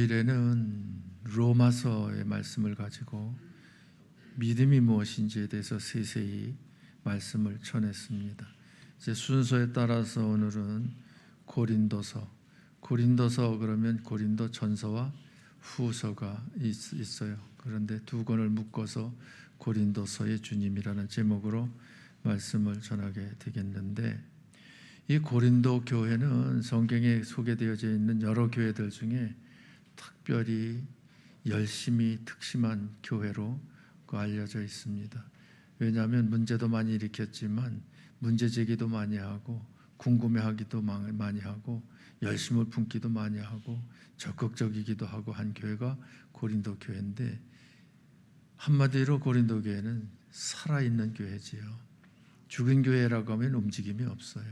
주일에는 로마서의 말씀을 가지고 믿음이 무엇인지에 대해서 세세히 말씀을 전했습니다. 이제 순서에 따라서 오늘은 고린도서 그러면 고린도 전서와 후서가 있어요. 그런데 두 권을 묶어서 고린도서의 주님이라는 제목으로 말씀을 전하게 되겠는데, 이 고린도 교회는 성경에 소개되어져 있는 여러 교회들 중에 특별히 열심히 특심한 교회로 알려져 있습니다. 왜냐하면 문제도 많이 일으켰지만 문제 제기도 많이 하고 궁금해하기도 많이 하고 열심을 품기도 많이 하고 적극적이기도 하고 한 교회가 고린도 교회인데, 한마디로 고린도 교회는 살아있는 교회지요. 죽은 교회라고 하면 움직임이 없어요.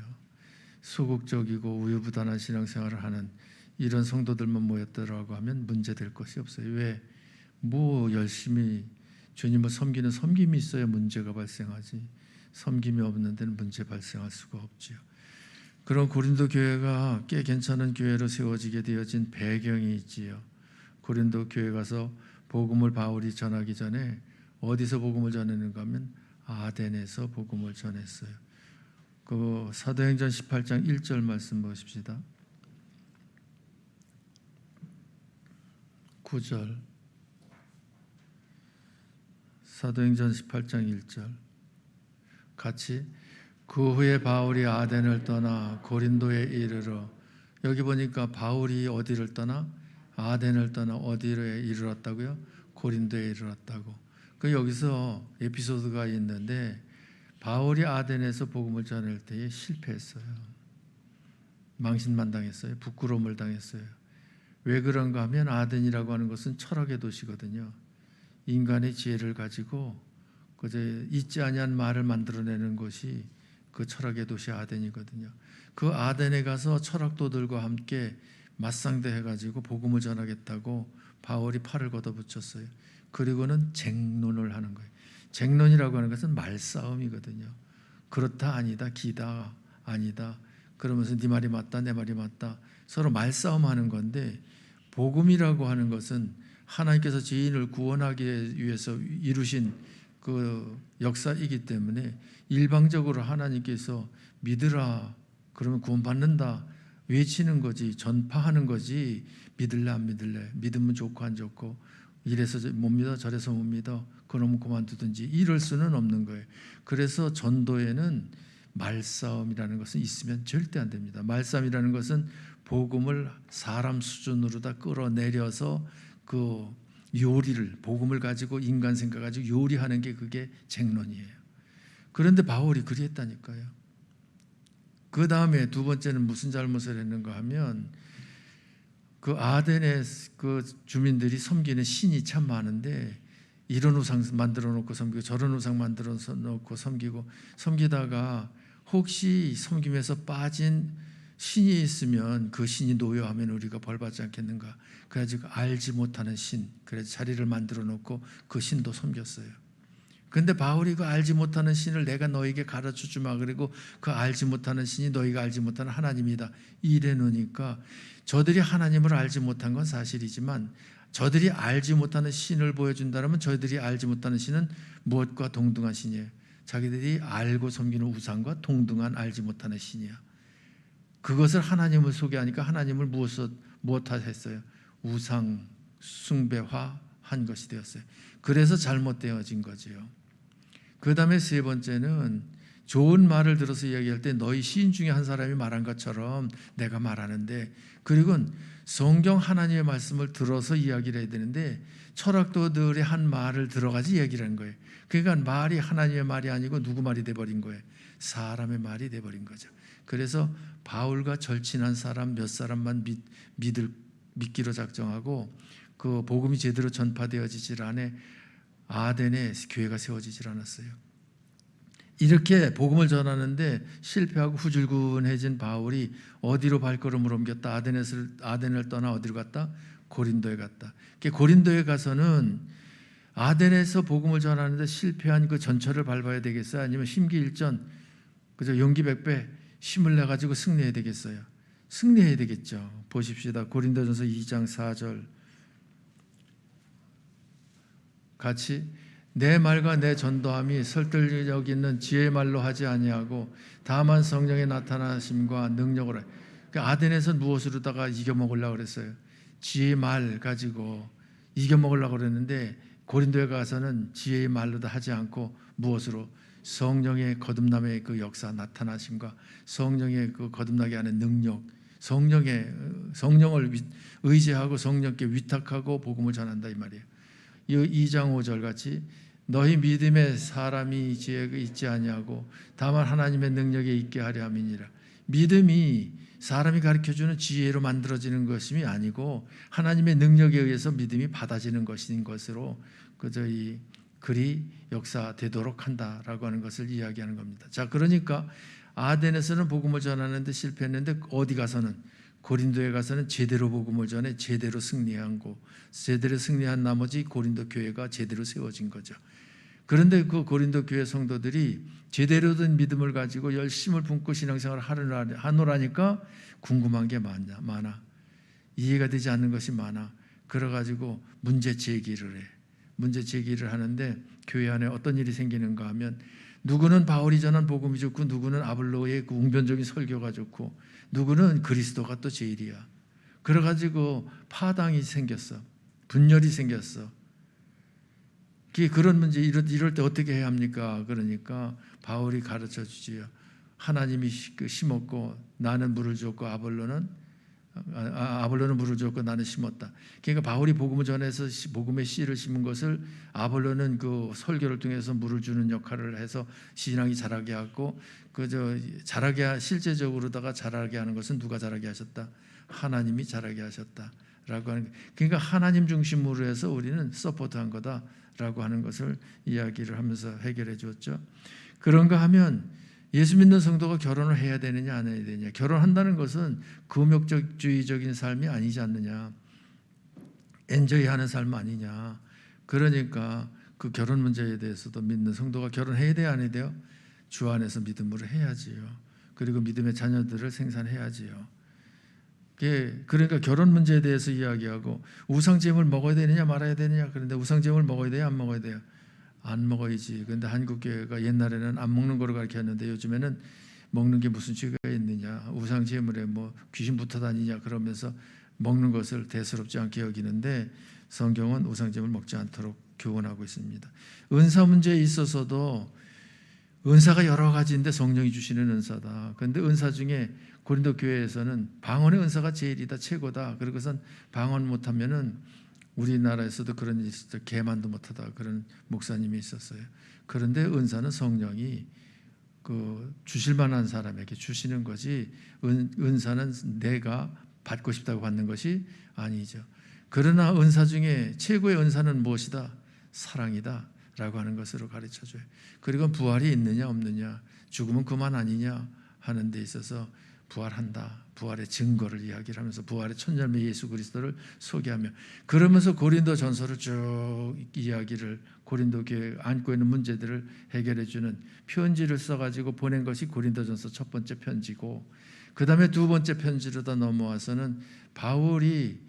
소극적이고 우유부단한 신앙생활을 하는 이런 성도들만 모였더라고 하면 문제될 것이 없어요. 왜? 열심히 주님을 섬기는 섬김이 있어야 문제가 발생하지, 섬김이 없는 데는 문제 발생할 수가 없지요. 그런 고린도 교회가 꽤 괜찮은 교회로 세워지게 되어진 배경이 있지요. 고린도 교회 가서 복음을 바울이 전하기 전에 어디서 복음을 전했는가 하면 아덴에서 복음을 전했어요. 그 사도행전 18장 1절 말씀 보십시다. 9절, 사도행전 18장 1절 같이. 그 후에 바울이 아덴을 떠나 고린도에 이르러, 여기 보니까 바울이 어디를 떠나? 아덴을 떠나 어디에 이르렀다고요? 고린도에 이르렀다고. 그 여기서 에피소드가 있는데, 바울이 아덴에서 복음을 전할 때에 실패했어요. 망신만당했어요. 부끄러움을 당했어요. 왜 그런가 하면 아덴이라고 하는 것은 철학의 도시거든요. 인간의 지혜를 가지고 그저 있지 아니한 말을 만들어내는 것이 그 철학의 도시 아덴이거든요. 그 아덴에 가서 철학도들과 함께 맞상대해가지고 복음을 전하겠다고 바울이 팔을 걷어붙였어요. 그리고는 쟁론을 하는 거예요. 쟁론이라고 하는 것은 말싸움이거든요. 그렇다 아니다, 기다 아니다, 그러면서 네 말이 맞다, 내 말이 맞다, 서로 말싸움하는 건데, 복음이라고 하는 것은 하나님께서 죄인을 구원하기 위해서 이루신 그 역사이기 때문에 일방적으로 하나님께서 믿으라 그러면 구원받는다 외치는 거지, 전파하는 거지, 믿을래 안 믿을래, 믿으면 좋고 안 좋고, 이래서 못 믿어 저래서 못 믿어 그러면 그만두든지 이럴 수는 없는 거예요. 그래서 전도에는 말싸움이라는 것은 있으면 절대 안 됩니다. 말싸움이라는 것은 복음을 사람 수준으로 다 끌어내려서 그 요리를, 복음을 가지고 인간 생각 가지고 요리하는 게 그게 쟁론이에요. 그런데 바울이 그리했다니까요. 그 다음에 두 번째는 무슨 잘못을 했는가 하면, 그 아덴의 그 주민들이 섬기는 신이 참 많은데, 이런 우상 만들어 놓고 섬기고 저런 우상 만들어 놓고 섬기다가 혹시 섬김에서 빠진 신이 있으면 그 신이 노여하면 우리가 벌받지 않겠는가, 그래가지고 알지 못하는 신, 그래서 자리를 만들어 놓고 그 신도 섬겼어요. 그런데 바울이 그 알지 못하는 신을 내가 너에게 가르쳐 주마, 그리고 그 알지 못하는 신이 너희가 알지 못하는 하나님이다 이래 놓으니까, 저들이 하나님을 알지 못한 건 사실이지만 저들이 알지 못하는 신을 보여준다면 저희들이 알지 못하는 신은 무엇과 동등한 신이에요? 자기들이 알고 섬기는 우상과 동등한 알지 못하는 신이야. 그것을 하나님을 소개하니까 하나님을 무엇했어요? 우상 숭배화한 것이 되었어요. 그래서 잘못되어진 거지요. 그 다음에 세 번째는, 좋은 말을 들어서 이야기할 때 너희 시인 중에 한 사람이 말한 것처럼 내가 말하는데, 그리고 성경 하나님의 말씀을 들어서 이야기를 해야 되는데 철학도들의 한 말을 들어가지 얘기를 하는 거예요. 그러니까 말이 하나님의 말이 아니고 누구 말이 돼버린 거예요? 사람의 말이 돼버린 거죠. 그래서 바울과 절친한 사람 몇 사람만 믿기로 작정하고 그 복음이 제대로 전파되어지질 않아 아덴에 교회가 세워지질 않았어요. 이렇게 복음을 전하는데 실패하고 후줄근해진 바울이 어디로 발걸음을 옮겼다? 아덴을 떠나 어디로 갔다? 고린도에 갔다. 고린도에 가서는 아덴에서 복음을 전하는데 실패한 그 전철을 밟아야 되겠어요? 아니면 심기일전, 그죠? 용기백배 힘을 내 가지고 승리해야 되겠어요? 승리해야 되겠죠. 보십시다. 고린도전서 2장 4절 같이 내 말과 내 전도함이 설득력 있는 지혜의 말로 하지 아니하고 다만 성령의 나타나심과 능력으로. 그러니까 아덴에서 무엇으로다가 이겨먹으려고 그랬어요? 지혜의 말 가지고 이겨먹으려고 그랬는데 고린도에 가서는 지혜의 말로도 하지 않고 무엇으로? 성령의 거듭남의 그 역사, 나타나심과 성령의 그 거듭나게 하는 능력, 성령을 의지하고 성령께 위탁하고 복음을 전한다 이 말이에요. 이 2장 5절 같이 너희 믿음에 사람이 지혜가 있지 아니하고 다만 하나님의 능력에 있게 하려 함이니라. 믿음이 사람이 가르쳐주는 지혜로 만들어지는 것이 아니고 하나님의 능력에 의해서 믿음이 받아지는 것인 것으로 그저 이 글이 역사되도록 한다라고 하는 것을 이야기하는 겁니다. 자, 그러니까 아덴에서는 복음을 전하는데 실패했는데 어디 가서는 고린도에 가서는 제대로 복음을 전해 제대로 승리한 거, 제대로 승리한 나머지 고린도 교회가 제대로 세워진 거죠. 그런데 그 고린도 교회 성도들이 제대로 된 믿음을 가지고 열심을 품고 신앙생활을 하노라니까 궁금한 게 많아. 이해가 되지 않는 것이 많아. 그래가지고 문제 제기를 해. 문제 제기를 하는데 교회 안에 어떤 일이 생기는가 하면 누구는 바울이 전한 복음이 좋고 누구는 아볼로의 그 웅변적인 설교가 좋고 누구는 그리스도가 또 제일이야. 그래가지고 파당이 생겼어. 분열이 생겼어. 그런 문제 이럴 때 어떻게 해야 합니까? 그러니까 바울이 가르쳐 주지요. 하나님이 심었고 나는 물을 줬고 아볼로는 물을 줬고 나는 심었다. 그러니까 바울이 복음을 전해서 복음의 씨를 심은 것을 아볼로는 그 설교를 통해서 물을 주는 역할을 해서 신앙이 자라게 하고 실제적으로다가 자라게 하는 것은 누가 자라게 하셨다? 하나님이 자라게 하셨다라고 하는. 그러니까 하나님 중심으로 해서 우리는 서포트한 거다라고 하는 것을 이야기를 하면서 해결해 주었죠. 그런가 하면 예수 믿는 성도가 결혼을 해야 되느냐 안 해야 되느냐. 결혼한다는 것은 금욕주의적인 삶이 아니지 않느냐. 엔조이하는 삶 아니냐. 그러니까 그 결혼 문제에 대해서도 믿는 성도가 결혼해야 돼요 안 해야 돼요? 주 안에서 믿음으로 해야지요. 그리고 믿음의 자녀들을 생산해야지요. 그러니까 결혼 문제에 대해서 이야기하고 우상제물 먹어야 되느냐 말아야 되느냐. 그런데 우상제물 먹어야 돼요 안 먹어야 돼요? 안 먹어야지. 그런데 한국교회가 옛날에는 안 먹는 거로 가르쳤는데 요즘에는 먹는 게 무슨 죄가 있느냐. 우상제물에 뭐 귀신 붙어 다니냐 그러면서 먹는 것을 대수롭지 않게 여기는데 성경은 우상제물 먹지 않도록 교훈하고 있습니다. 은사 문제에 있어서도 은사가 여러 가지인데 성령이 주시는 은사다. 그런데 은사 중에 고린도 교회에서는 방언의 은사가 제일이다, 최고다. 그리고선 방언 못하면은 우리나라에서도 그런 일이 있었죠. 개만도 못하다 그런 목사님이 있었어요. 그런데 은사는 성령이 주실 만한 사람에게 주시는 거지 은사는 내가 받고 싶다고 받는 것이 아니죠. 그러나 은사 중에 최고의 은사는 무엇이다? 사랑이다 라고 하는 것으로 가르쳐줘요. 그리고 부활이 있느냐 없느냐, 죽으면 그만 아니냐 하는 데 있어서 부활한다. 부활의 증거를 이야기를 하면서 부활의 첫열매 예수 그리스도를 소개하며 그러면서 고린도 전서를 쭉 이야기를 고린도 교회에 안고 있는 문제들을 해결해 주는 편지를 써가지고 보낸 것이 고린도 전서 첫 번째 편지고 그 다음에 두 번째 편지로다 넘어와서는 바울이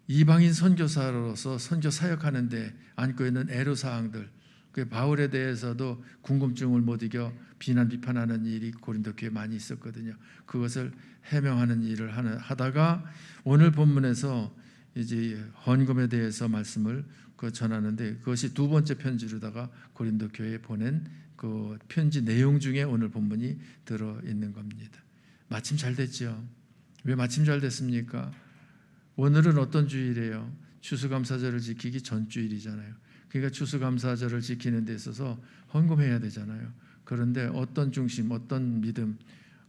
이방인 선교사로서 선교 사역하는데 안고 있는 애로사항들 바울에 대해서도 궁금증을 못 이겨 비난 비판하는 일이 고린도 교회에 많이 있었거든요. 그것을 해명하는 일을 하다가 오늘 본문에서 이제 헌금에 대해서 말씀을 전하는데 그것이 두 번째 편지로다가 고린도 교회에 보낸 그 편지 내용 중에 오늘 본문이 들어 있는 겁니다. 마침 잘 됐죠. 왜 마침 잘 됐습니까? 오늘은 어떤 주일이에요? 추수감사절을 지키기 전 주일이잖아요. 그러니까 추수감사절을 지키는 데 있어서 헌금해야 되잖아요. 그런데 어떤 중심, 어떤 믿음,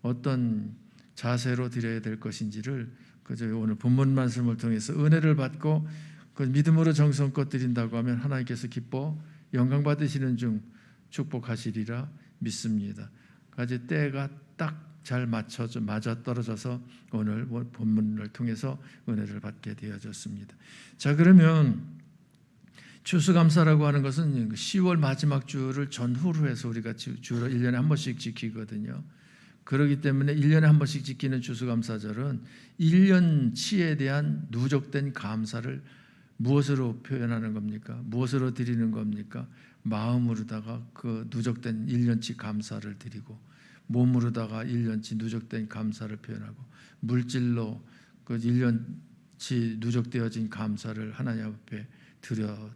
어떤 자세로 드려야 될 것인지를 그저 오늘 본문 말씀을 통해서 은혜를 받고 그 믿음으로 정성껏 드린다고 하면 하나님께서 기뻐 영광 받으시는 중 축복하시리라 믿습니다. 까지 때가 딱 잘 맞아 떨어져서 오늘 본문을 통해서 은혜를 받게 되어졌습니다. 자, 그러면 추수감사라고 하는 것은 10월 마지막 주를 전후로 해서 우리가 주로 1년에 한 번씩 지키거든요. 그렇기 때문에 1년에 한 번씩 지키는 추수감사절은 1년치에 대한 누적된 감사를 무엇으로 표현하는 겁니까? 무엇으로 드리는 겁니까? 마음으로다가 그 누적된 1년치 감사를 드리고, 몸으로다가 1년치 누적된 감사를 표현하고, 물질로 그 1년치 누적되어진 감사를 하나님 앞에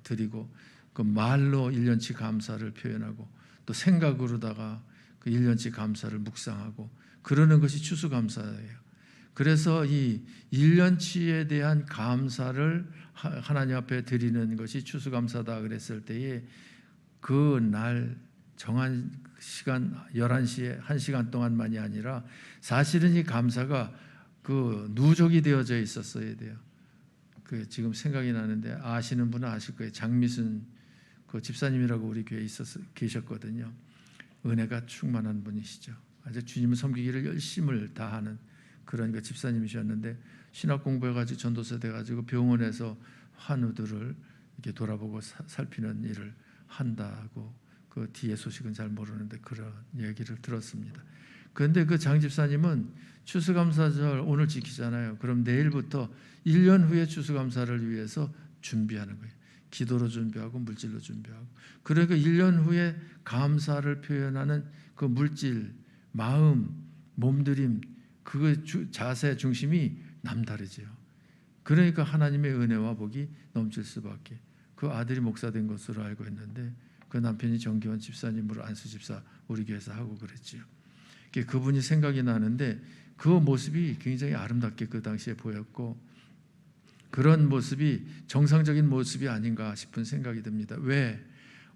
드리고, 그 말로 1년치 감사를 표현하고, 또 생각으로다가 그 1년치 감사를 묵상하고, 그러는 것이 추수감사예요. 그래서 이 1년치에 대한 감사를 하나님 앞에 드리는 것이 추수감사다 그랬을 때에, 그 날 정한 시간 11시에 1시간 동안만이 아니라 사실은 이 감사가 그 누적이 되어져 있었어야 돼요. 그 지금 생각이 나는데 아시는 분은 아실 거예요. 장미순 그 집사님이라고 우리 교회에 계셨거든요. 은혜가 충만한 분이시죠. 아주 주님을 섬기기를 열심을 다하는 그런 그 집사님이셨는데, 신학 공부해가지고 전도사 돼가지고 병원에서 환우들을 이렇게 돌아보고 살피는 일을 한다고, 그 뒤에 소식은 잘 모르는데 그런 얘기를 들었습니다. 그런데 그 장 집사님은 추수감사절 오늘 지키잖아요. 그럼 내일부터 1년 후에 추수감사를 위해서 준비하는 거예요. 기도로 준비하고 물질로 준비하고. 그러니까 1년 후에 감사를 표현하는 그 물질, 마음, 몸들임, 그 자세 중심이 남다르죠. 그러니까 하나님의 은혜와 복이 넘칠 수밖에. 그 아들이 목사 된 것으로 알고 있는데, 그 남편이 정기원 집사님으로 안수 집사 우리 교회에서 하고 그랬지요. 그분이 생각이 나는데, 그 모습이 굉장히 아름답게 그 당시에 보였고, 그런 모습이 정상적인 모습이 아닌가 싶은 생각이 듭니다. 왜?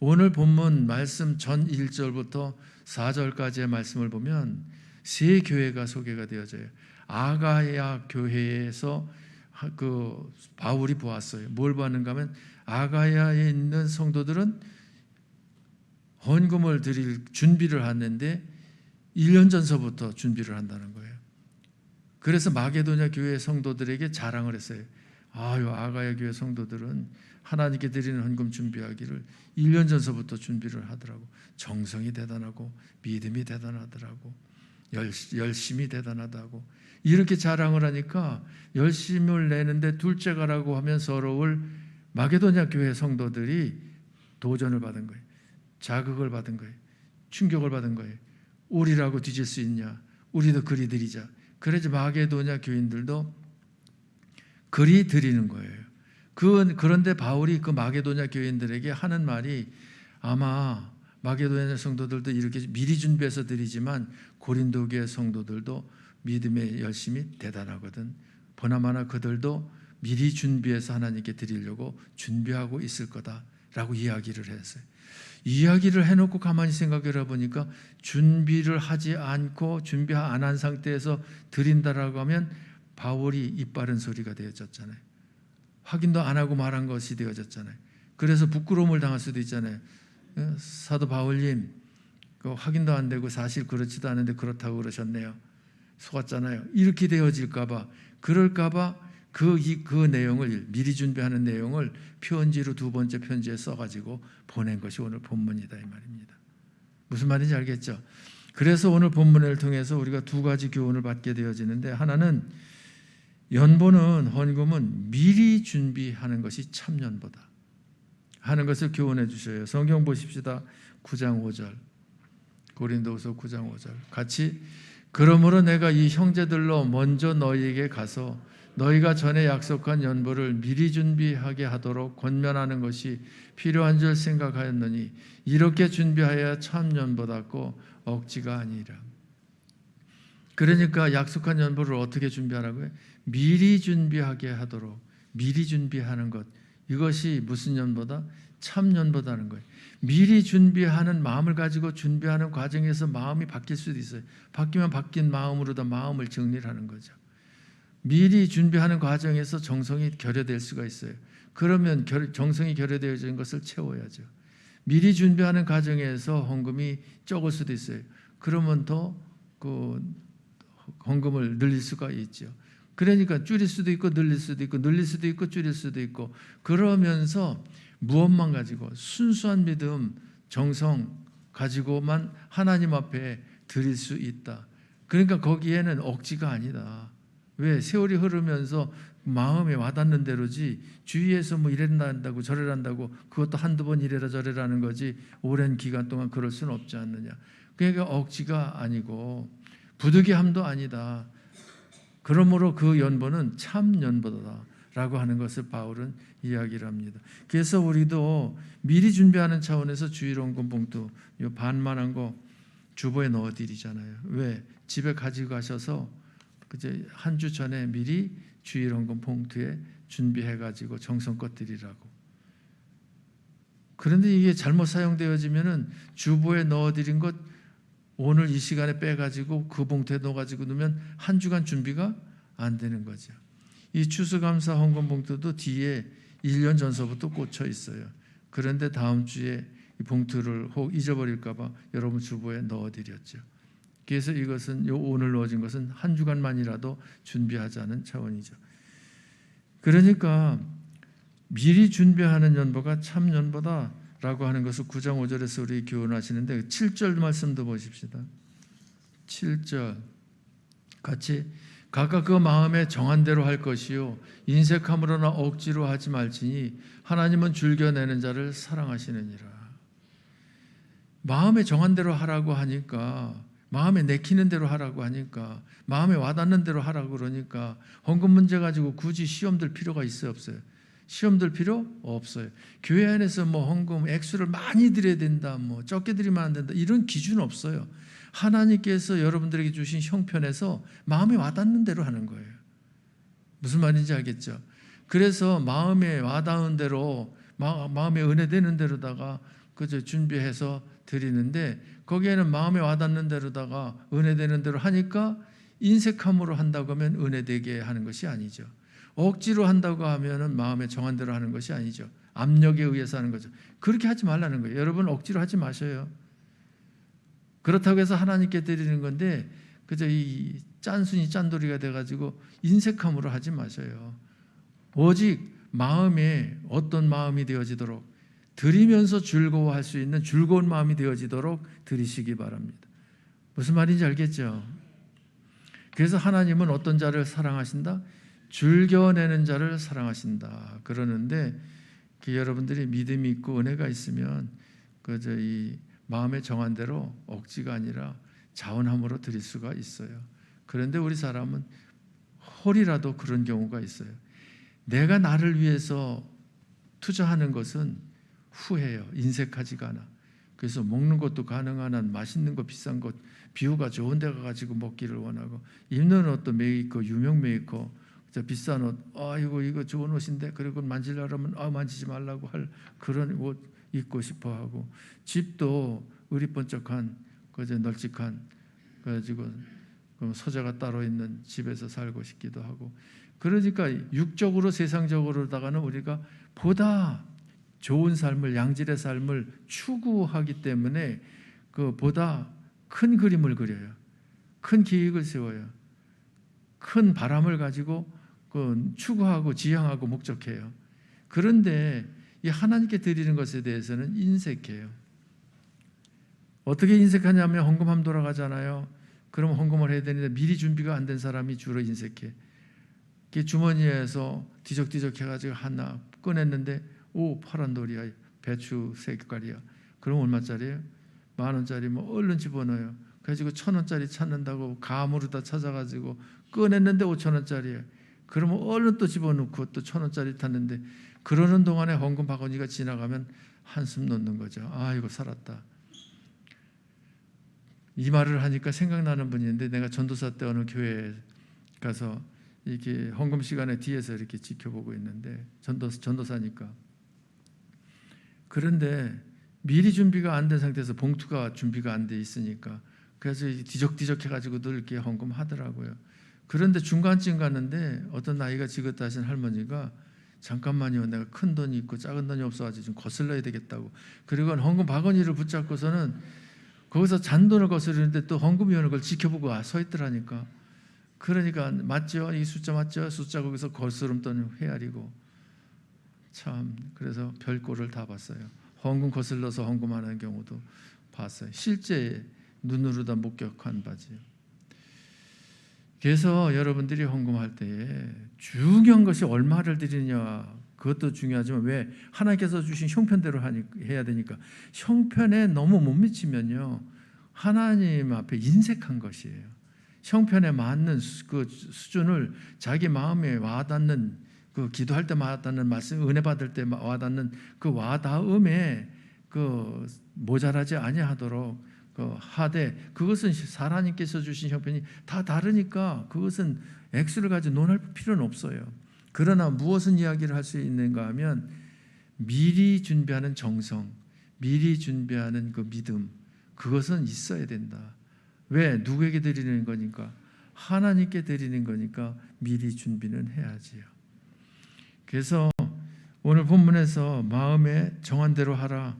오늘 본문 말씀 전 1절부터 4절까지의 말씀을 보면 세 교회가 소개가 되어져요. 아가야 교회에서 그 바울이 보았어요. 뭘 보았는가 하면, 아가야에 있는 성도들은 헌금을 드릴 준비를 하는데 1년 전서부터 준비를 한다는 거예요. 그래서 마게도냐 교회 성도들에게 자랑을 했어요. 아유, 아가야 교회 성도들은 하나님께 드리는 헌금 준비하기를 1년 전서부터 준비를 하더라고. 정성이 대단하고 믿음이 대단하더라고. 열심이 대단하다고. 이렇게 자랑을 하니까 열심을 내는데 둘째가라고 하면 서러울 마게도냐 교회 성도들이 도전을 받은 거예요. 자극을 받은 거예요. 충격을 받은 거예요. 우리라고 뒤질 수 있냐? 우리도 그리 드리자. 그래서 마게도냐 교인들도 그리 드리는 거예요. 그런데 바울이 그 마게도냐 교인들에게 하는 말이, 아마 마게도냐 성도들도 이렇게 미리 준비해서 드리지만 고린도 교회 성도들도 믿음의 열심이 대단하거든. 보나마나 그들도 미리 준비해서 하나님께 드리려고 준비하고 있을 거다라고 이야기를 했어요. 이야기를 해놓고 가만히 생각해 보니까 준비를 하지 않고 준비 안 한 상태에서 드린다라고 하면 바울이 입 바른 소리가 되어졌잖아요. 확인도 안 하고 말한 것이 되어졌잖아요. 그래서 부끄러움을 당할 수도 있잖아요. 사도 바울님, 확인도 안 되고 사실 그렇지도 않은데 그렇다고 그러셨네요. 속았잖아요. 이렇게 되어질까봐, 그럴까봐 그 내용을, 미리 준비하는 내용을 편지로 두 번째 편지에 써가지고 보낸 것이 오늘 본문이다 이 말입니다. 무슨 말인지 알겠죠? 그래서 오늘 본문을 통해서 우리가 두 가지 교훈을 받게 되어지는데, 하나는 연보는, 헌금은 미리 준비하는 것이 참연보다 하는 것을 교훈해 주셔요. 성경 보십시다. 9장 5절, 고린도후서 9장 5절 같이, 그러므로 내가 이 형제들로 먼저 너희에게 가서 너희가 전에 약속한 연보를 미리 준비하게 하도록 권면하는 것이 필요한 줄 생각하였느니 이렇게 준비하여야 참 연보답고 억지가 아니라. 그러니까 약속한 연보를 어떻게 준비하라고요? 미리 준비하게 하도록. 미리 준비하는 것, 이것이 무슨 연보다? 참 연보다는 거예요. 미리 준비하는 마음을 가지고 준비하는 과정에서 마음이 바뀔 수도 있어요. 바뀌면 바뀐 마음으로다 마음을 정리를 하는 거죠. 미리 준비하는 과정에서 정성이 결여될 수가 있어요. 그러면 정성이 결여되어진 것을 채워야죠. 미리 준비하는 과정에서 헌금이 적을 수도 있어요. 그러면 더 그 헌금을 늘릴 수가 있죠. 그러니까 줄일 수도 있고 늘릴 수도 있고, 늘릴 수도 있고 줄일 수도 있고, 그러면서 무엇만 가지고 순수한 믿음, 정성 가지고만 하나님 앞에 드릴 수 있다. 그러니까 거기에는 억지가 아니다. 왜? 세월이 흐르면서 마음에 와닿는 대로지 주위에서 뭐 이래라 한다고 저래라 한다고 그것도 한두 번 이래라 저래라 하는 거지 오랜 기간 동안 그럴 수는 없지 않느냐. 그러니까 억지가 아니고 부득이함도 아니다. 그러므로 그 연보는 참 연보다라고 하는 것을 바울은 이야기를 합니다. 그래서 우리도 미리 준비하는 차원에서 주일원금 봉투 요 반만한 거 주보에 넣어드리잖아요. 왜? 집에 가지고 가셔서 그제 한 주 전에 미리 주일원금 봉투에 준비해가지고 정성껏 드리라고. 그런데 이게 잘못 사용되어지면은 주보에 넣어드린 것 오늘 이 시간에 빼가지고 그 봉투에 넣어가지고 넣으면 한 주간 준비가 안 되는 거죠. 이 추수감사 헌금 봉투도 뒤에 1년 전서부터 꽂혀 있어요. 그런데 다음 주에 이 봉투를 혹 잊어버릴까봐 여러분 주보에 넣어드렸죠. 그래서 이것은 오늘 넣어진 것은 한 주간만이라도 준비하자는 차원이죠. 그러니까 미리 준비하는 연보가 참 연보다라고 하는 것을 9장 5절에서 우리 교훈하시는데 7절 말씀도 보십시다. 7절 같이 각각 그 마음에 정한 대로 할 것이요 인색함으로나 억지로 하지 말지니 하나님은 즐겨내는 자를 사랑하시느니라. 마음에 정한 대로 하라고 하니까 마음에 내키는 대로 하라고 하니까 마음에 와닿는 대로 하라고 그러니까 헌금 문제 가지고 굳이 시험 들 필요가 있어요 없어요? 시험 들 필요 없어요. 교회 안에서 뭐 헌금 액수를 많이 드려야 된다 뭐 적게 드리면 안 된다 이런 기준 없어요. 하나님께서 여러분들에게 주신 형편에서 마음에 와닿는 대로 하는 거예요. 무슨 말인지 알겠죠? 그래서 마음에 와닿은 대로 마음에 은혜되는 대로다가 그저 준비해서 드리는데 거기에는 마음에 와닿는 대로다가 은혜되는 대로 하니까 인색함으로 한다고 하면 은혜되게 하는 것이 아니죠. 억지로 한다고 하면은 마음에 정한 대로 하는 것이 아니죠. 압력에 의해서 하는 거죠. 그렇게 하지 말라는 거예요. 여러분 억지로 하지 마셔요. 그렇다고 해서 하나님께 드리는 건데 그저 이 짠순이 짠돌이가 돼가지고 인색함으로 하지 마셔요. 오직 마음에 어떤 마음이 되어지도록 드리면서 즐거워할 수 있는 즐거운 마음이 되어지도록 드리시기 바랍니다. 무슨 말인지 알겠죠? 그래서 하나님은 어떤 자를 사랑하신다? 즐겨내는 자를 사랑하신다. 그러는데 여러분들이 믿음이 있고 은혜가 있으면 그저 이 마음에 정한 대로 억지가 아니라 자원함으로 드릴 수가 있어요. 그런데 우리 사람은 홀이라도 그런 경우가 있어요. 내가 나를 위해서 투자하는 것은 후회해요. 인색하지가 않아. 그래서 먹는 것도 가능한 한 맛있는 거 비싼 것 비유가 좋은 데 가가지고 먹기를 원하고 입는 옷도 메이커 유명 메이커 비싼 옷 이거 좋은 옷인데 그리고 만지려면 만지지 말라고 할 그런 옷 입고 싶어 하고 집도 의리번쩍한 그저 널찍한 그래가지고 소재가 따로 있는 집에서 살고 싶기도 하고 그러니까 육적으로 세상적으로다가는 우리가 보다 좋은 삶을 양질의 삶을 추구하기 때문에 그 보다 큰 그림을 그려요. 큰 계획을 세워요. 큰 바람을 가지고 그 추구하고 지향하고 목적해요. 그런데 이 하나님께 드리는 것에 대해서는 인색해요. 어떻게 인색하냐면 헌금함 돌아가잖아요. 그럼 헌금을 해야 되는데 미리 준비가 안 된 사람이 주로 인색해. 주머니에서 뒤적뒤적 해가지고 하나 꺼냈는데 파란 돌이야. 배추 색깔이야. 그럼 얼마짜리예요? 10,000원짜리 뭐 얼른 집어넣어요. 그래가지고 1,000원짜리 찾는다고 감으로 찾아가지고 꺼냈는데 5,000원짜리예요. 그러면 얼른 또 집어넣고 또 1,000원짜리 탔는데 그러는 동안에 헌금 바구니가 지나가면 한숨 놓는 거죠. 이거 살았다. 이 말을 하니까 생각나는 분이 있는데 내가 전도사 때 어느 교회에 가서 이렇게 헌금 시간에 뒤에서 이렇게 지켜보고 있는데 전도사니까 그런데 미리 준비가 안 된 상태에서 봉투가 준비가 안 돼 있으니까 그래서 뒤적뒤적 해가지고 늘 이렇게 헌금하더라고요. 그런데 중간쯤 갔는데 어떤 나이가 지긋다 하신 할머니가 잠깐만요. 내가 큰 돈이 있고 작은 돈이 없어가지고 좀 거슬러야 되겠다고. 그리고 헌금 바구니를 붙잡고서는 거기서 잔돈을 거스르는데 또 헌금위원회 그걸 지켜보고 서 있더라니까. 그러니까 맞죠? 이 숫자 맞죠? 숫자 거기서 거스름돈 헤아리고 참 그래서 별꼴을 다 봤어요. 헌금 거슬러서 헌금하는 경우도 봤어요. 실제 눈으로 다 목격한 바지요. 그래서 여러분들이 헌금할 때에 중요한 것이 얼마를 드리느냐, 그것도 중요하지만 왜 하나님께서 주신 형편대로 해야 되니까, 형편에 너무 못 미치면요 하나님 앞에 인색한 것이에요. 형편에 맞는 그 수준을 자기 마음에 와닿는, 그 기도할 때 와닿는 말씀, 은혜 받을 때 와닿는 그 와닿음에 그 모자라지 아니하도록 하되, 그것은 하나님께서 주신 형편이 다 다르니까 그것은 액수를 가지고 논할 필요는 없어요. 그러나 무엇은 이야기를 할 수 있는가 하면, 미리 준비하는 정성, 미리 준비하는 그 믿음, 그것은 있어야 된다. 왜? 누구에게 드리는 거니까? 하나님께 드리는 거니까 미리 준비는 해야지요. 그래서 오늘 본문에서 마음에 정한 대로 하라,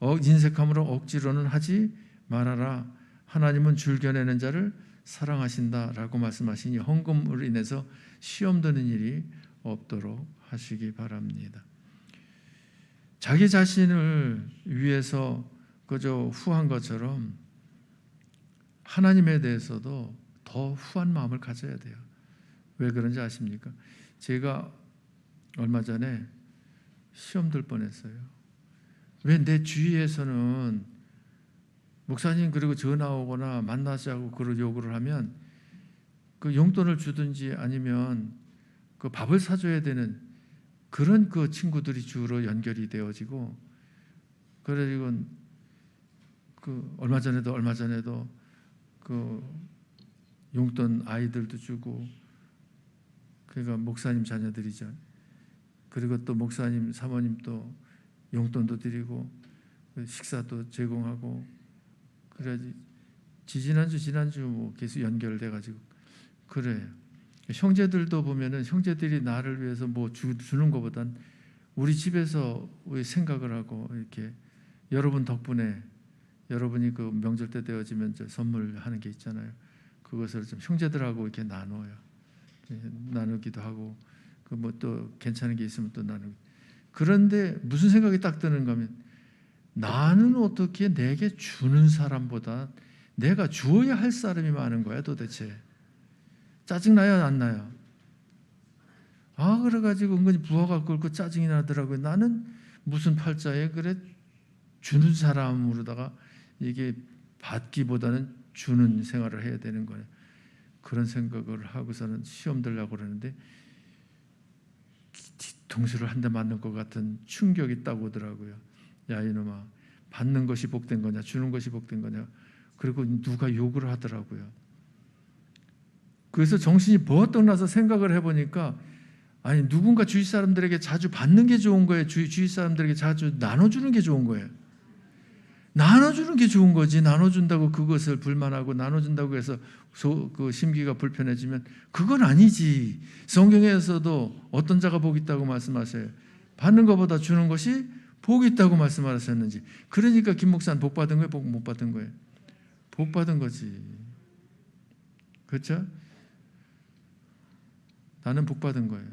인색함으로 억지로는 하지 말아라, 하나님은 줄겨내는 자를 사랑하신다라고 말씀하시니 헌금으로 인해서 시험 드는 일이 없도록 하시기 바랍니다. 자기 자신을 위해서 그저 후한 것처럼 하나님에 대해서도 더 후한 마음을 가져야 돼요. 왜 그런지 아십니까? 제가 얼마 전에 시험 들 뻔했어요. 왜 내 주위에서는 목사님 그리고 전화 오거나 만나자고 그런 요구를 하면 그 용돈을 주든지 아니면 그 밥을 사줘야 되는 그런 그 친구들이 주로 연결이 되어지고, 그래가지고 그 얼마 전에도 그 용돈 아이들도 주고, 그러니까 목사님 자녀들이죠. 그리고 또 목사님 사모님도 용돈도 드리고 식사도 제공하고, 그래야지 지난주 뭐 계속 연결돼 가지고 그래. 형제들도 보면은 형제들이 나를 위해서 뭐 주는 것보단 우리 집에서 우리 생각을 하고, 이렇게 여러분 덕분에, 여러분이 그 명절 때 되어지면 선물하는 게 있잖아요. 그것을 좀 형제들하고 이렇게 나누기도 하고, 그 뭐 또 괜찮은 게 있으면 또 나누고. 그런데 무슨 생각이 딱 드는가 하면, 나는 어떻게 내게 주는 사람보다 내가 주어야 할 사람이 많은 거야 도대체. 짜증나요 안 나요? 그래가지고 은근히 부하가 끓고 짜증이 나더라고요. 나는 무슨 팔자에 그래 주는 사람으로다가 이게 받기보다는 주는 생활을 해야 되는 거예요. 그런 생각을 하고서는 시험 들려고 그러는데 뒤통수를 한 대 맞는 것 같은 충격이 딱 오더라고요. 야 이놈아, 받는 것이 복된 거냐 주는 것이 복된 거냐. 그리고 누가 욕을 하더라고요. 그래서 정신이 버떡 나서 생각을 해보니까, 아니 누군가 주위 사람들에게 자주 받는 게 좋은 거예요, 주위 사람들에게 자주 나눠주는 게 좋은 거예요? 나눠주는 게 좋은 거지. 나눠준다고 그것을 불만하고 나눠준다고 해서 그 심기가 불편해지면 그건 아니지. 성경에서도 어떤 자가 복이 있다고 말씀하세요? 받는 것보다 주는 것이 복이 있다고 말씀하셨는지. 그러니까 김 목사는 복 받은 거예요, 복 못 받은 거예요? 복 받은 거지. 그렇죠? 나는 복 받은 거예요.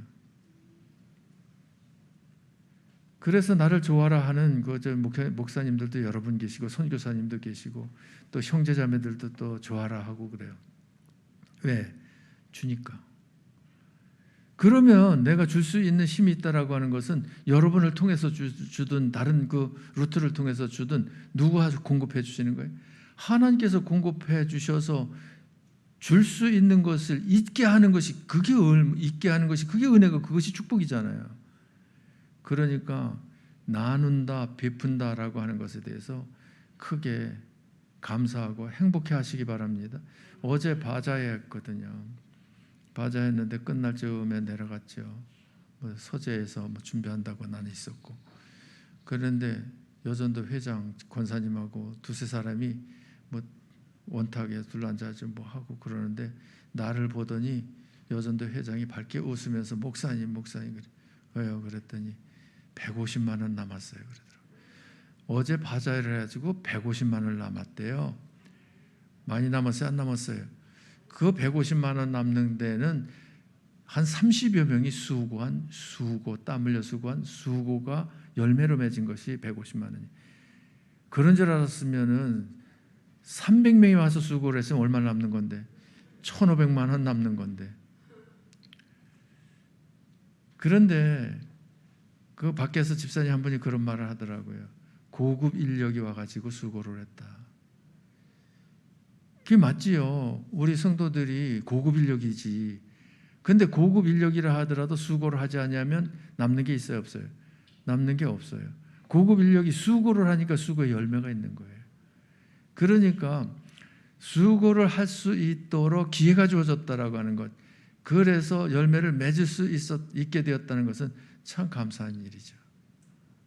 그래서 나를 좋아라 하는 목사님들도 여러분 계시고, 선교사님도 계시고, 또 형제자매들도 또 좋아라 하고 그래요. 왜? 주니까. 그러면 내가 줄 수 있는 힘이 있다라고 하는 것은 여러분을 통해서 주든 다른 그 루트를 통해서 주든 누가 공급해 주시는 거예요? 하나님께서 공급해 주셔서 줄 수 있는 것을 있게 하는 것이, 있게 하는 것이 그게 은혜고 그것이 축복이잖아요. 그러니까 나눈다, 베푼다라고 하는 것에 대해서 크게 감사하고 행복해 하시기 바랍니다. 어제 바자회 했거든요. 바자회 했는데 끝날 즈음에 내려갔죠. 서재에서 준비한다고 나는 있었고, 그런데 여전도 회장 권사님하고 두세 사람이 원탁에 둘러앉아서 하고 그러는데, 나를 보더니 여전도 회장이 밝게 웃으면서 목사님 그래. 왜요? 그랬더니 150만 원 남았어요. 그러더라고요. 어제 바자회를 해가지고 150만 원 남았대요. 많이 남았어요? 안 남았어요? 그 150만 원 남는 데는 한 30여 명이 수고, 땀 흘려 수고한 수고가 열매로 맺은 것이 150만 원이. 그런 줄 알았으면은 300명이 와서 수고를 했으면 얼마나 남는 건데, 1,500만 원 남는 건데. 그런데 그 밖에서 집사님 한 분이 그런 말을 하더라고요. 고급 인력이 와가지고 수고를 했다. 그게 맞지요. 우리 성도들이 고급 인력이지. 근데 고급 인력이라 하더라도 수고를 하지 않으면 남는 게 있어요, 없어요? 남는 게 없어요. 고급 인력이 수고를 하니까 수고의 열매가 있는 거예요. 그러니까 수고를 할 수 있도록 기회가 주어졌다라고 하는 것, 그래서 열매를 맺을 수 있게 되었다는 것은 참 감사한 일이죠.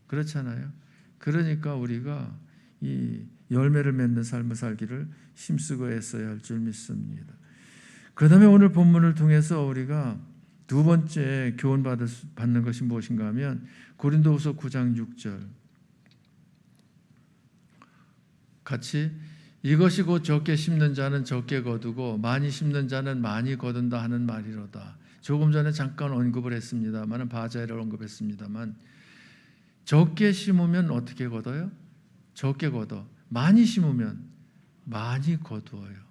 그렇잖아요. 그러니까 우리가 이 열매를 맺는 삶을 살기를 힘쓰고 애써야 할 줄 믿습니다. 그 다음에 오늘 본문을 통해서 우리가 두 번째 교훈받는 것이 무엇인가 하면 고린도후서 9장 6절 같이 이것이 곧 적게 심는 자는 적게 거두고 많이 심는 자는 많이 거둔다 하는 말이로다. 조금 전에 잠깐 언급을 했습니다만 바자회를 언급했습니다만 적게 심으면 어떻게 거둬요? 적게 거둬. 많이 심으면 많이 거두어요.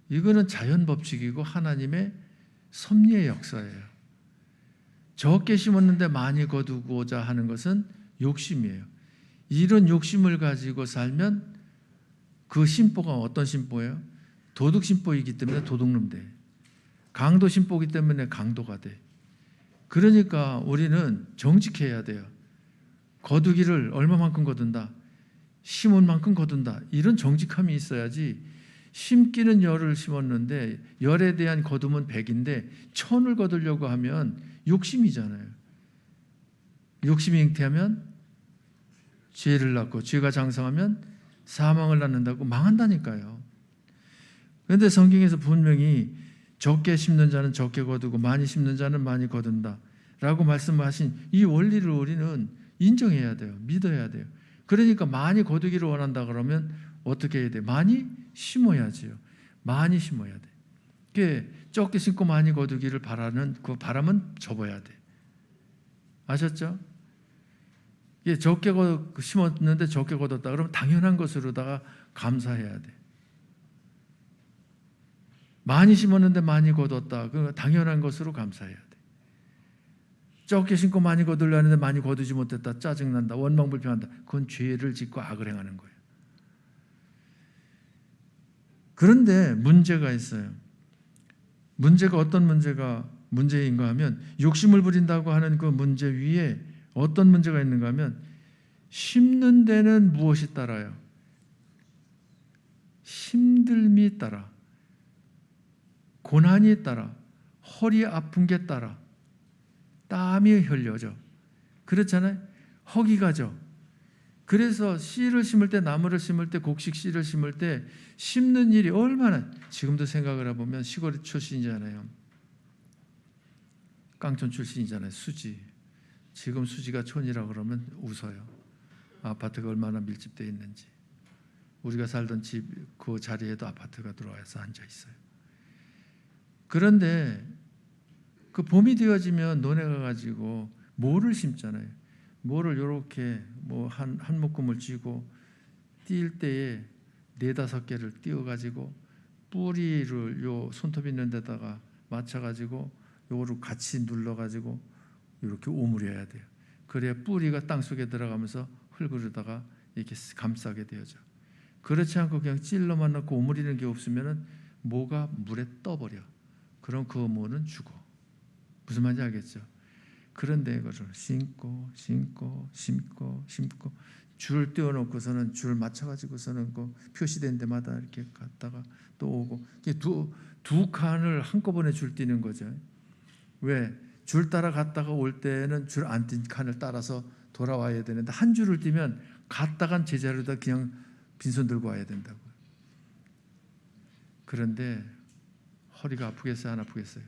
이거는 자연 법칙이고 하나님의 섭리의 역사예요. 적게 심었는데 많이 거두고자 하는 것은 욕심이에요. 이런 욕심을 가지고 살면 그 심보가 어떤 심보예요? 도둑 심보이기 때문에 도둑놈 돼. 강도 심보이기 때문에 강도가 돼. 그러니까 우리는 정직해야 돼요. 거두기를 얼마만큼 거둔다. 심은 만큼 거둔다. 이런 정직함이 있어야지. 심기는 열을 심었는데 열에 대한 거둠은 100인데 1000을 거두려고 하면 욕심이잖아요. 욕심이 잉태하면 죄를 낳고 죄가 장성하면 사망을 낳는다고 망한다니까요. 그런데 성경에서 분명히 적게 심는 자는 적게 거두고 많이 심는 자는 많이 거둔다 라고 말씀하신 이 원리를 우리는 인정해야 돼요. 믿어야 돼요. 그러니까 많이 거두기를 원한다 그러면 어떻게 해야 돼요? 많이 심어야지요. 많이 심어야 돼. 그게 적게 심고 많이 거두기를 바라는 그 바람은 접어야 돼. 아셨죠? 적게 심었는데 적게 거뒀다 그러면 당연한 것으로다가 감사해야 돼. 많이 심었는데 많이 거뒀다. 그 당연한 것으로 감사해야 돼. 적게 심고 많이 거두려 하는데 많이 거두지 못했다. 짜증난다. 원망불평한다. 그건 죄를 짓고 악을 행하는 거예요. 그런데 문제가 있어요. 문제가 어떤 문제인가 하면 욕심을 부린다고 하는 그 문제 위에 어떤 문제가 있는가 하면 심는 데는 무엇이 따라요? 힘듦이 따라, 고난이 따라, 허리 아픈 게 따라, 땀이 흘려져. 그렇잖아요. 허기가 져. 그래서 씨를 심을 때, 나무를 심을 때, 곡식 씨를 심을 때 심는 일이 얼마나, 지금도 생각을 해보면 시골 출신이잖아요. 깡촌 출신이잖아요. 수지. 지금 수지가 촌이라 그러면 웃어요. 아파트가 얼마나 밀집되어 있는지. 우리가 살던 집 그 자리에도 아파트가 들어와서 앉아 있어요. 그런데 그 봄이 되어지면 논에가 가지고 모를 심잖아요. 모를 이렇게 뭐 한 묶음을 쥐고 뛸 때에 4-5개를 띄워 가지고 뿌리를 요 손톱 있는 데다가 맞춰 가지고 요거를 같이 눌러 가지고 이렇게 오므려야 돼요. 그래야 뿌리가 땅속에 들어가면서 흙으로다가 이렇게 감싸게 되어져. 그렇지 않고 그냥 찔러만 넣고 오므리는 게 없으면은 모가 물에 떠버려. 그럼 그 모는 죽어. 무슨 말인지 알겠죠? 그런데 이거를 심고 줄 띄워놓고서는 줄 맞춰가지고서는 그 표시된 데마다 이렇게 갔다가 또 오고 두 칸을 한꺼번에 줄 띄는 거죠. 왜? 줄 따라 갔다가 올 때는 줄 안 띈 칸을 따라서 돌아와야 되는데 한 줄을 띄면 갔다간 제자리로다 그냥 빈손 들고 와야 된다고요. 그런데 허리가 아프겠어요? 안 아프겠어요?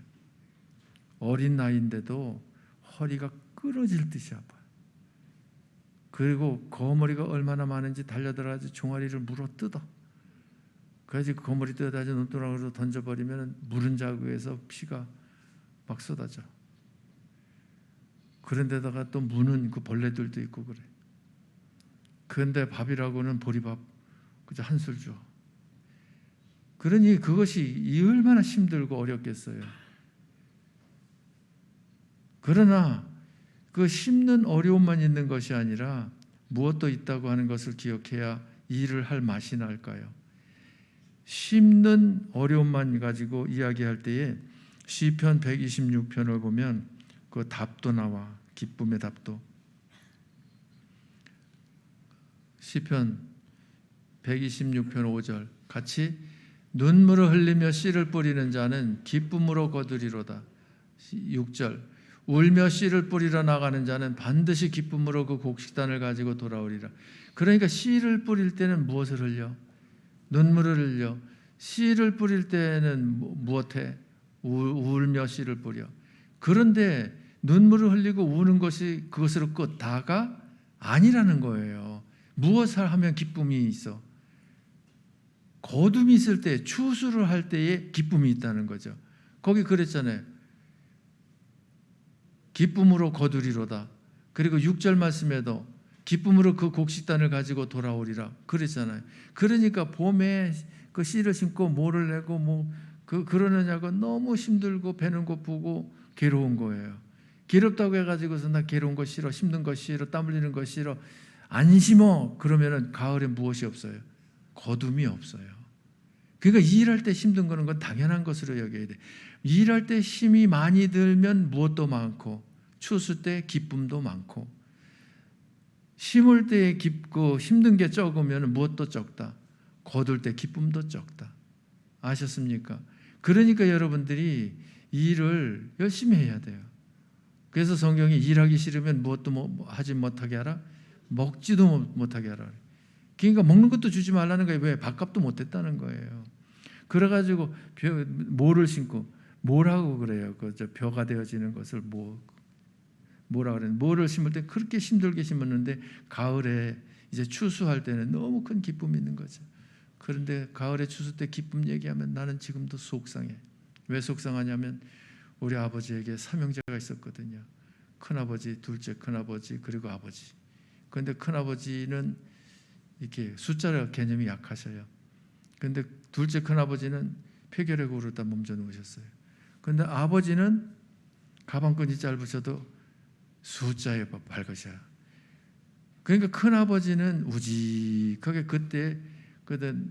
어린 나이인데도 허리가 끊어질 듯이 아파요. 그리고 거머리가 얼마나 많은지 달려들어가지고 종아리를 물어 뜯어. 그래서 거머리 뜯어가지고 눈두덩이로 던져버리면 무른 자국에서 피가 막 쏟아져. 그런데다가 또 무는 그 벌레들도 있고 그래. 그런데 밥이라고는 보리밥 그저 한술 줘. 그러니 그것이 얼마나 힘들고 어렵겠어요. 그러나 그 심는 어려움만 있는 것이 아니라 무엇도 있다고 하는 것을 기억해야 일을 할 맛이 날까요? 심는 어려움만 가지고 이야기할 때에 시편 126편을 보면 그 답도 나와. 기쁨의 답도. 시편 126편 5절 같이 눈물을 흘리며 씨를 뿌리는 자는 기쁨으로 거두리로다. 6절 울며 씨를 뿌리러 나가는 자는 반드시 기쁨으로 그 곡식단을 가지고 돌아오리라. 그러니까 씨를 뿌릴 때는 무엇을 흘려? 눈물을 흘려. 씨를 뿌릴 때는 무엇해? 울며 씨를 뿌려. 그런데 눈물을 흘리고 우는 것이 그것으로 끝 다가 아니라는 거예요. 무엇을 하면 기쁨이 있어? 거둠이 있을 때, 추수를 할 때에 기쁨이 있다는 거죠. 거기 그랬잖아요. 기쁨으로 거두리로다. 그리고 6절 말씀에도 기쁨으로 그 곡식단을 가지고 돌아오리라 그랬잖아요. 그러니까 봄에 그 씨를 심고 모를 내고 그러느냐고 너무 힘들고 배는 고프고 괴로운 거예요. 괴롭다고 해가지고서 나 괴로운 거 싫어, 힘든 거 싫어, 땀 흘리는 거 싫어, 안 심어. 그러면은 가을에 무엇이 없어요? 거둠이 없어요. 그러니까 일할 때 힘든 거는 건 당연한 것으로 여겨야 돼. 일할 때 힘이 많이 들면 무엇도 많고, 추수 때 기쁨도 많고, 심을 때 깊고 힘든 게 적으면 무엇도 적다. 거둘 때 기쁨도 적다. 아셨습니까? 그러니까 여러분들이 일을 열심히 해야 돼요. 그래서 성경이 일하기 싫으면 무엇도 하지 못하게 하라. 먹지도 못하게 하라. 그러니까 먹는 것도 주지 말라는 거예요. 왜? 밥값도 못했다는 거예요. 그래가지고 모를 심고 뭐라고 그래요? 그저 벼가 되어지는 것을 뭐라 그래요? 모를 심을 때 그렇게 힘들게 심었는데 가을에 이제 추수할 때는 너무 큰 기쁨이 있는 거죠. 그런데 가을에 추수 때 기쁨 얘기하면 나는 지금도 속상해. 왜 속상하냐면 우리 아버지에게 삼형제가 있었거든요. 큰아버지, 둘째 큰아버지, 그리고 아버지. 그런데 큰아버지는 이렇게 숫자 개념이 약하셔요. 그런데 둘째 큰아버지는 폐결핵 오르다 몸져 누우셨어요. 그런데 아버지는 가방끈이 짧으셔도 숫자에 밝으셔요. 그러니까 큰아버지는 우직하게 그때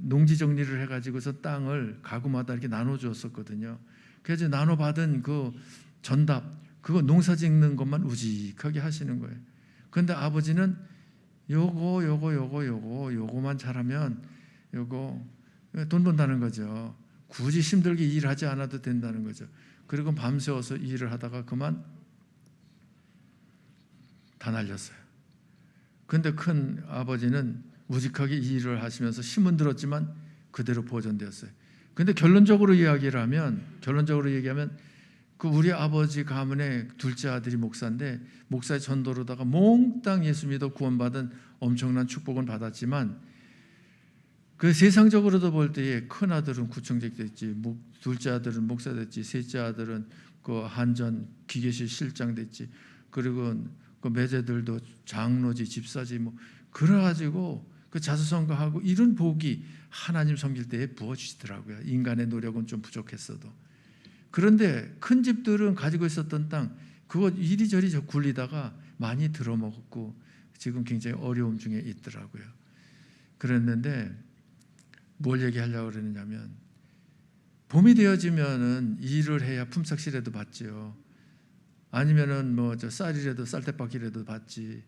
농지 정리를 해가지고서 땅을 가구마다 이렇게 나눠주었었거든요. 그래서 나눠받은 그 전답, 그거 농사 짓는 것만 우직하게 하시는 거예요. 그런데 아버지는 요거만 잘하면 요거 돈 번다는 거죠. 굳이 힘들게 일하지 않아도 된다는 거죠. 그리고 밤새워서 일을 하다가 그만 다 날렸어요. 그런데 큰 아버지는 우직하게 일을 하시면서 힘은 들었지만 그대로 보존되었어요. 그런데 결론적으로 얘기하면 그 우리 아버지 가문의 둘째 아들이 목사인데 목사의 전도로다가 몽땅 예수 믿어 구원받은 엄청난 축복은 받았지만 그 세상적으로도 볼 때에 큰 아들은 구청장 됐지, 둘째 아들은 목사 됐지, 셋째 아들은 그 한전 기계실 실장 됐지, 그리고 그 매제들도 장로지, 집사지 그래가지고 그 자수성가하고 이런 복이 하나님 섬길 때에 부어주시더라고요. 인간의 노력은 좀 부족했어도. 그런데 큰 집들은 가지고 있었던 땅 그거 이리저리 굴리다가 많이 들어먹었고 지금 굉장히 어려움 중에 있더라고요. 그랬는데 뭘 얘기하려고 그러느냐면 봄이 되어지면은 일을 해야 품삯이라도 받지요. 아니면은 쌀이라도 쌀대박이라도 받지.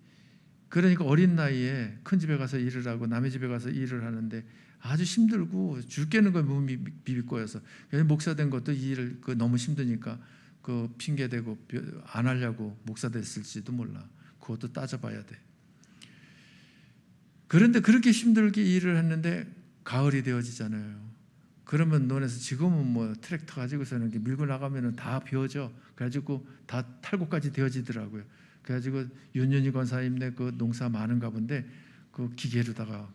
그러니까 어린 나이에 큰 집에 가서 일을 하고 남의 집에 가서 일을 하는데 아주 힘들고 죽겠는 거예요. 몸이 비비꼬여서. 목사 된 것도 일 너무 힘드니까 그 핑계 대고 안 하려고 목사 됐을지도 몰라. 그것도 따져봐야 돼. 그런데 그렇게 힘들게 일을 했는데 가을이 되어지잖아요. 그러면 논에서 지금은 트랙터 가지고서는 밀고 나가면은 다 비워져. 그래가지고 다 탈곡까지 되어지더라고요. 그래가지고 윤현희 권사님네 그 농사 많은가 본데 그 기계로다가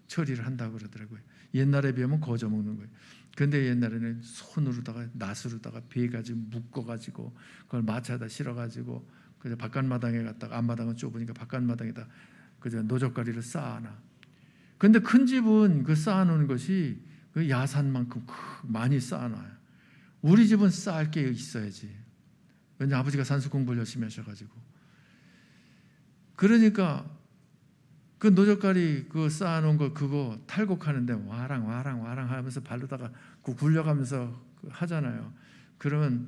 처리를 한다고 그러더라고요. 옛날에 비하면 거저 먹는 거예요. 그런데 옛날에는 손으로다가 낫으로다가 베가지고 묶어가지고 그걸 마차에다 실어가지고 그저 바깥마당에 갔다가 앞마당은 좁으니까 바깥마당에다 그저 노젓가리를 쌓아놔. 그런데 큰 집은 그 쌓아놓은 것이 그 야산만큼 많이 쌓아놔요. 우리 집은 쌓을 게 있어야지. 왜냐 아버지가 산수 공부를 열심히 하셔가지고. 그러니까 그 노젓가리 그 쌓아놓은 거 그거 탈곡하는데 와랑 하면서 발로다가 굴려가면서 하잖아요. 그러면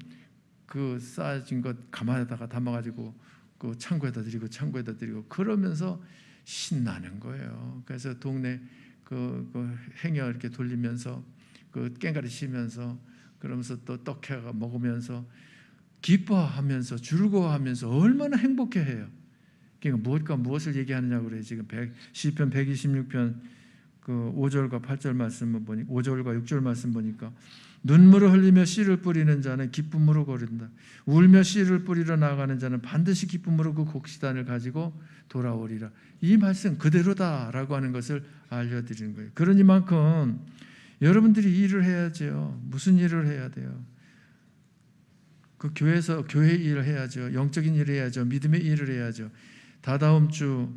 그 쌓아진 것 가마에다가 담아가지고 그 창고에다 드리고 그러면서 신나는 거예요. 그래서 동네 그 행여 이렇게 돌리면서 그 깽가리 치면서 그러면서 또 떡해가 먹으면서 기뻐하면서 즐거워하면서 얼마나 행복해해요. 그러니까 무엇을 얘기하느냐고 그래요. 지금 시편 126편 그 5절과 8절 말씀을 보니 5절과 6절 말씀 보니까 눈물을 흘리며 씨를 뿌리는 자는 기쁨으로 거린다. 울며 씨를 뿌리러 나가는 자는 반드시 기쁨으로 그 곡식단을 가지고 돌아오리라. 이 말씀 그대로다라고 하는 것을 알려드리는 거예요. 그러니만큼 여러분들이 일을 해야죠. 무슨 일을 해야 돼요? 그 교회에서 교회 일을 해야죠. 영적인 일을 해야죠. 믿음의 일을 해야죠. 다다음 주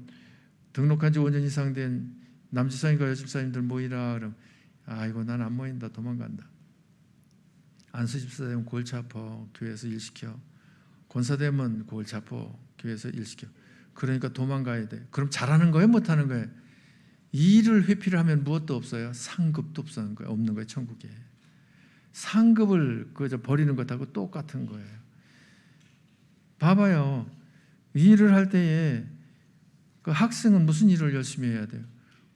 등록한 지 5년 이상 된 남집사님과 여집사님들 모이라 그러면 아이고 난 안 모인다 도망간다. 안수집사 되면 골치 아파 교회에서 일 시켜. 권사 되면 골치 아파 교회에서 일 시켜. 그러니까 도망가야 돼. 그럼 잘하는 거예요? 못하는 거예요? 일을 회피를 하면 무엇도 없어요. 상급도 없는 거예요. 천국에. 상급을 그저 버리는 것하고 똑같은 거예요. 봐봐요. 일을 할 때에 그 학생은 무슨 일을 열심히 해야 돼요?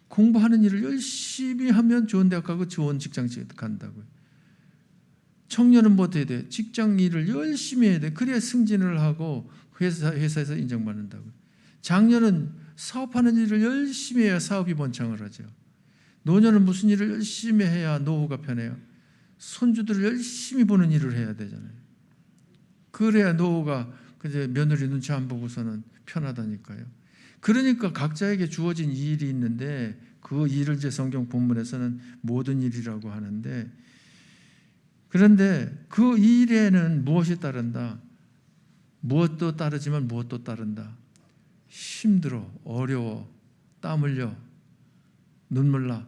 공부하는 일을 열심히 하면 좋은 대학 가고 좋은 직장 간다고요. 청년은 뭐 해야 돼? 직장 일을 열심히 해야 돼. 그래야 승진을 하고 회사에서 인정받는다고요. 장년은 사업하는 일을 열심히 해야 사업이 번창을 하죠. 노년은 무슨 일을 열심히 해야 노후가 편해요? 손주들을 열심히 보는 일을 해야 되잖아요. 그래야 노후가 그제 며느리 눈치 안 보고서는 편하다니까요. 그러니까 각자에게 주어진 일이 있는데 그 일을 이제 성경 본문에서는 모든 일이라고 하는데 그런데 그 일에는 무엇이 따른다? 무엇도 따르지만 무엇도 따른다. 힘들어, 어려워, 땀 흘려, 눈물 나.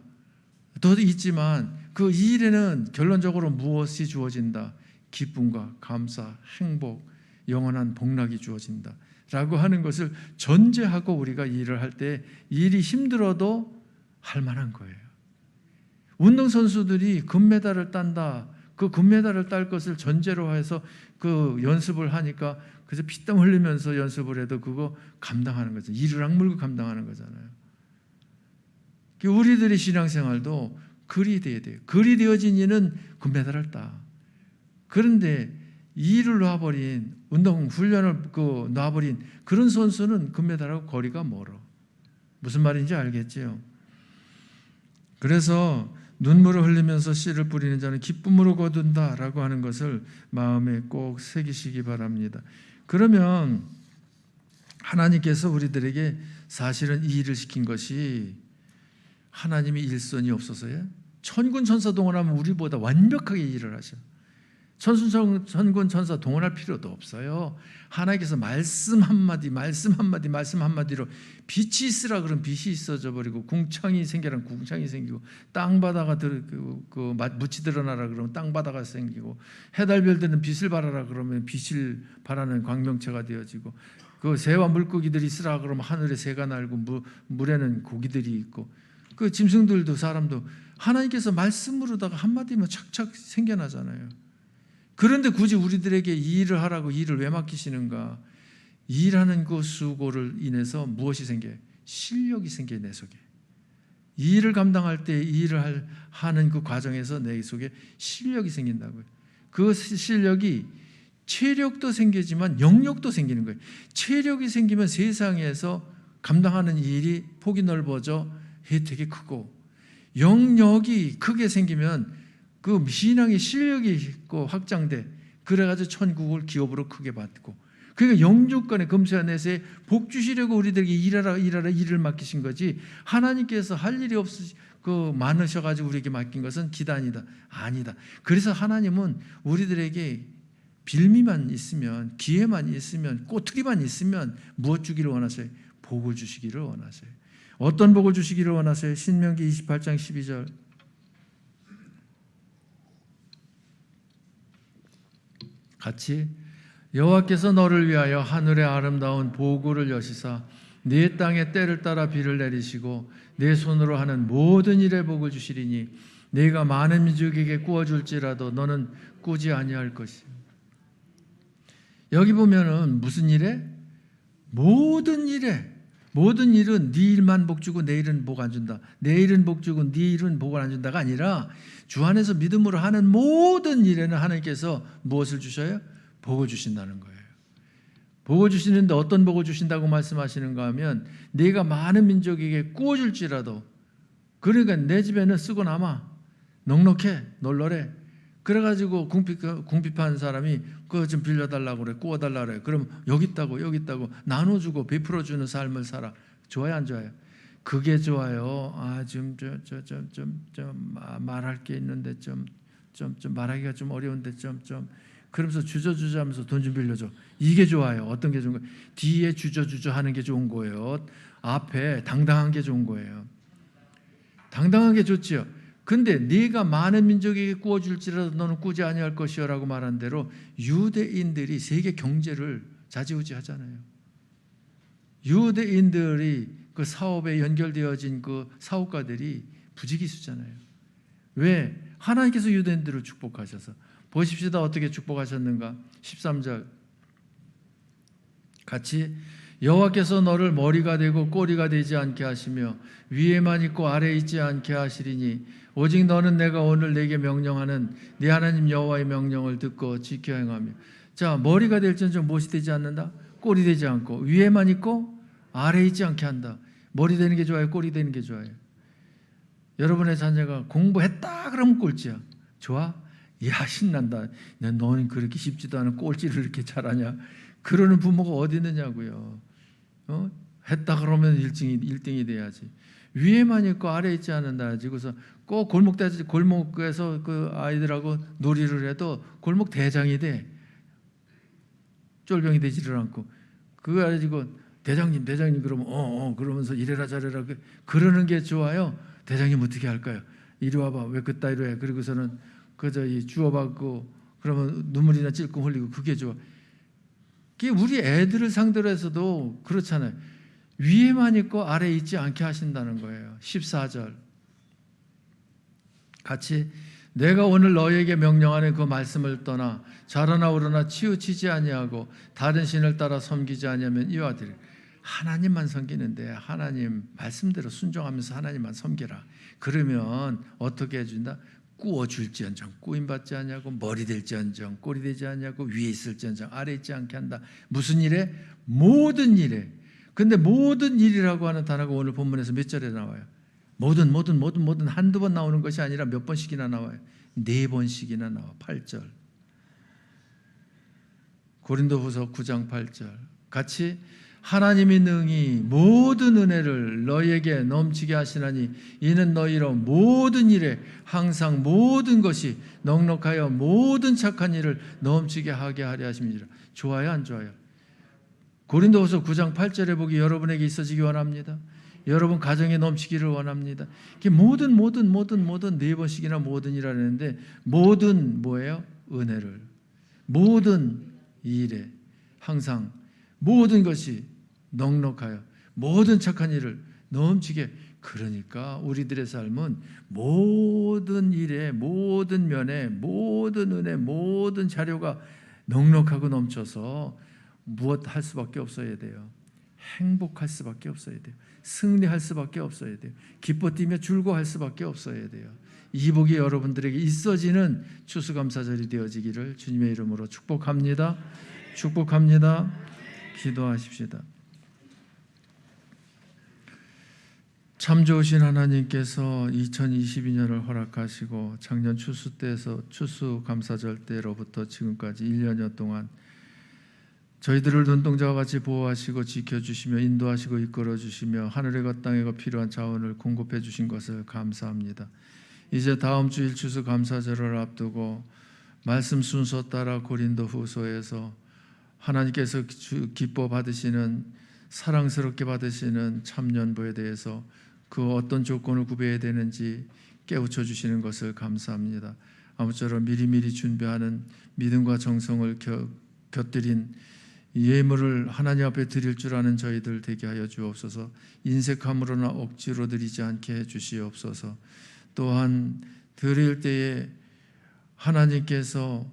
더 있지만 그 일에는 결론적으로 무엇이 주어진다? 기쁨과 감사, 행복, 영원한 복락이 주어진다. 라고 하는 것을 전제하고 우리가 일을 할 때 일이 힘들어도 할 만한 거예요. 운동선수들이 금메달을 딴다. 그 금메달을 딸 것을 전제로 해서 그 연습을 하니까 그래서 피땀 흘리면서 연습을 해도 그거 감당하는 거죠. 이를 악물고 감당하는 거잖아요. 우리들의 신앙생활도 글이 돼야 돼요. 글이 되어진 이는 금메달을 따. 그런데 일을 놔버린 운동 훈련을 놔버린 그런 선수는 금메달하고 거리가 멀어. 무슨 말인지 알겠지요? 그래서 눈물을 흘리면서 씨를 뿌리는 자는 기쁨으로 거둔다라고 하는 것을 마음에 꼭 새기시기 바랍니다. 그러면 하나님께서 우리들에게 사실은 이 일을 시킨 것이 하나님이 일선이 없어서요. 천군 천사 동원하면 우리보다 완벽하게 일을 하셔. 천군 천사 동원할 필요도 없어요. 하나님께서 말씀 한마디로 빛이 있으라 그러면 빛이 있어져 버리고 궁창이 생기라면 궁창이 생기고 땅바다가 묻이 드러나라 그러면 땅바다가 생기고 해달별들은 빛을 발하라 그러면 빛을 발하는 광명체가 되어지고 그 새와 물고기들이 있으라 그러면 하늘에 새가 날고 물에는 고기들이 있고 그 짐승들도 사람도 하나님께서 말씀으로다가 한마디면 착착 생겨나잖아요. 그런데 굳이 우리들에게 이 일을 하라고 일을 왜 맡기시는가? 일하는 그 수고를 인해서 무엇이 생겨요? 실력이 생겨요. 내 속에. 이 일을 감당할 때 이 일을 하는 그 과정에서 내 속에 실력이 생긴다고요. 그 실력이 체력도 생기지만 영역도 생기는 거예요. 체력이 생기면 세상에서 감당하는 일이 폭이 넓어져 혜택이 크고 영역이 크게 생기면 그 신앙의 실력이 있고 확장돼 그래가지고 천국을 기업으로 크게 받고 그러니까 영주권의 금수야내세에 복 주시려고 우리들에게 일하라 일을 맡기신 거지 하나님께서 할 일이 많으셔가지고 우리에게 맡긴 것은 기단이다 아니다. 그래서 하나님은 우리들에게 빌미만 있으면 기회만 있으면 꼬투리만 있으면 무엇 주기를 원하세요? 복을 주시기를 원하세요. 어떤 복을 주시기를 원하세요? 신명기 28장 12절 같이 여호와께서 너를 위하여 하늘의 아름다운 보구를 여시사 네 땅에 때를 따라 비를 내리시고 내 손으로 하는 모든 일에 복을 주시리니 네가 많은 민족에게 꾸어줄지라도 너는 꾸지 아니할 것이. 여기 보면은 무슨 일에? 모든 일에. 모든 일은 네 일만 복 주고 내 일은 복 안 준다. 내 일은 복 주고 네 일은 복을 안 준다가 아니라 주 안에서 믿음으로 하는 모든 일에는 하나님께서 무엇을 주셔요? 복을 주신다는 거예요. 복을 주시는데 어떤 복을 주신다고 말씀하시는가 하면 네가 많은 민족에게 꾸어줄지라도, 그러니까 내 집에는 쓰고 남아, 넉넉해, 널널해. 그래가지고 궁핍한 사람이 그거 좀 빌려달라고 그래, 꾸어달라고 그래. 그럼 여기 있다고 나눠주고 베풀어주는 삶을 살아. 좋아요, 안 좋아요? 그게 좋아요. 말할 게 있는데 좀 말하기가 좀 어려운데 그러면서 주저주저 하면서 돈 좀 빌려줘. 이게 좋아요. 어떤 게 좋은 거예요? 뒤에 주저주저 하는 게 좋은 거예요. 앞에 당당한 게 좋은 거예요. 당당한 게 좋지요. 근데 네가 많은 민족에게 꾸어줄지라도 너는 꾸지 아니할 것이요라고 말한 대로 유대인들이 세계 경제를 좌지우지하잖아요. 유대인들이 그 사업에 연결되어진 그 사업가들이 부지기수잖아요. 왜? 하나님께서 유대인들을 축복하셔서. 보십시다. 어떻게 축복하셨는가? 13절 같이 여호와께서 너를 머리가 되고 꼬리가 되지 않게 하시며 위에만 있고 아래에 있지 않게 하시리니 오직 너는 내가 오늘 내게 명령하는 네 하나님 여호와의 명령을 듣고 지켜 행하며. 자, 머리가 될지언정 무엇이 되지 않는다? 꼬리 되지 않고 위에만 있고 아래에 있지 않게 한다. 머리 되는 게 좋아요? 꼬리 되는 게 좋아요? 여러분의 자녀가 공부했다 그러면 꼴찌야. 좋아? 야, 신난다. 너는 그렇게 쉽지도 않은 꼴찌를 이렇게 잘하냐? 그러는 부모가 어디 있느냐고요. 했다 그러면 1등이 돼야지. 위에만 있고 아래에 있지 않는다. 그래서 꼭 골목에서 그 아이들하고 놀이를 해도 골목 대장이 돼. 쫄병이 되지를 않고. 그거 가지고 대장님 그러면 그러면서 이래라 저래라 그러는 게 좋아요. 대장님 어떻게 할까요? 이리 와봐. 왜 그따위로 해? 그리고서는 그저 주워받고 그러면 눈물이나 찔끔 흘리고 그게 좋아. 그게 우리 애들을 상대로 해서도 그렇잖아요. 위에만 있고 아래에 있지 않게 하신다는 거예요. 14절 같이 내가 오늘 너에게 명령하는 그 말씀을 떠나 좌로나 우로나 치우치지 아니하고 다른 신을 따라 섬기지 아니하면 이와 같으리라. 하나님만 섬기는데 하나님 말씀대로 순종하면서 하나님만 섬기라. 그러면 어떻게 해준다? 꾸어줄지언정 꾸임받지 않냐고, 머리 될지언정 꼬리 되지 않냐고, 위에 있을지언정 아래에 있지 않게 한다. 무슨 일에? 모든 일에. 근데 모든 일이라고 하는 단어가 오늘 본문에서 몇 절에 나와요? 모든 한두 번 나오는 것이 아니라 몇 번씩이나 나와요? 4번씩이나 나와. 8절 고린도후서 9장 8절 같이 하나님이 능히 모든 은혜를 너희에게 넘치게 하시나니 이는 너희로 모든 일에 항상 모든 것이 넉넉하여 모든 착한 일을 넘치게 하게 하려 하심이니라. 좋아요, 안 좋아요? 고린도후서 9장 8절에 보기 여러분에게 있어지기 원합니다. 여러분 가정에 넘치기를 원합니다. 모든 4번씩이나 모든이라는데 모든 뭐예요? 은혜를. 모든 일에 항상 모든 것이 넉넉하여 모든 착한 일을 넘치게. 그러니까 우리들의 삶은 모든 일에 모든 면에 모든 은혜 모든 자료가 넉넉하고 넘쳐서 무엇 할 수밖에 없어야 돼요. 행복할 수밖에 없어야 돼요. 승리할 수밖에 없어야 돼요. 기뻐 뛰며 즐거워할 수밖에 없어야 돼요. 이 복이 여러분들에게 있어지는 추수감사절이 되어지기를 주님의 이름으로 축복합니다. 축복합니다. 기도하십시다. 참 좋으신 하나님께서 2022년을 허락하시고 작년 추수 때에서 추수감사절 때로부터 지금까지 1년여 동안 저희들을 눈동자와 같이 보호하시고 지켜주시며 인도하시고 이끌어주시며 하늘과 땅에 필요한 자원을 공급해 주신 것을 감사합니다. 이제 다음 주일 추수감사절을 앞두고 말씀 순서 따라 고린도후서에서 하나님께서 기뻐 받으시는 사랑스럽게 받으시는 참연보에 대해서 그 어떤 조건을 구별해야 되는지 깨우쳐 주시는 것을 감사합니다. 아무쪼록 미리미리 준비하는 믿음과 정성을 곁들인 예물을 하나님 앞에 드릴 줄 아는 저희들 되게 하여 주옵소서. 인색함으로나 억지로 드리지 않게 해 주시옵소서. 또한 드릴 때에 하나님께서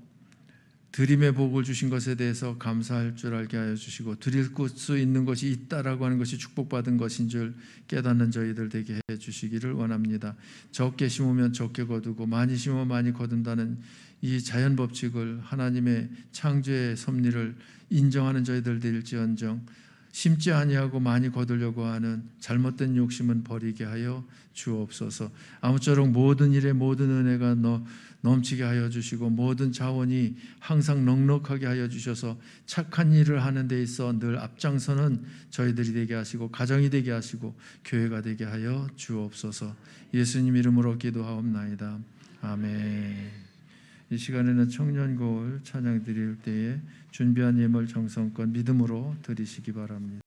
드림의 복을 주신 것에 대해서 감사할 줄 알게 하여 주시고, 드릴 수 있는 것이 있다라고 하는 것이 축복받은 것인 줄 깨닫는 저희들 되게 해 주시기를 원합니다. 적게 심으면 적게 거두고 많이 심으면 많이 거둔다는 이 자연 법칙을, 하나님의 창조의 섭리를 인정하는 저희들 될지언정 심지 아니하고 많이 거두려고 하는 잘못된 욕심은 버리게 하여 주옵소서. 아무쪼록 모든 일에 모든 은혜가 넘치게 하여 주시고, 모든 자원이 항상 넉넉하게 하여 주셔서 착한 일을 하는 데 있어 늘 앞장서는 저희들이 되게 하시고, 가정이 되게 하시고, 교회가 되게 하여 주옵소서. 예수님 이름으로 기도하옵나이다. 아멘. 이 시간에는 청년 거울 찬양 드릴 때에 준비한 예물 정성껏 믿음으로 드리시기 바랍니다.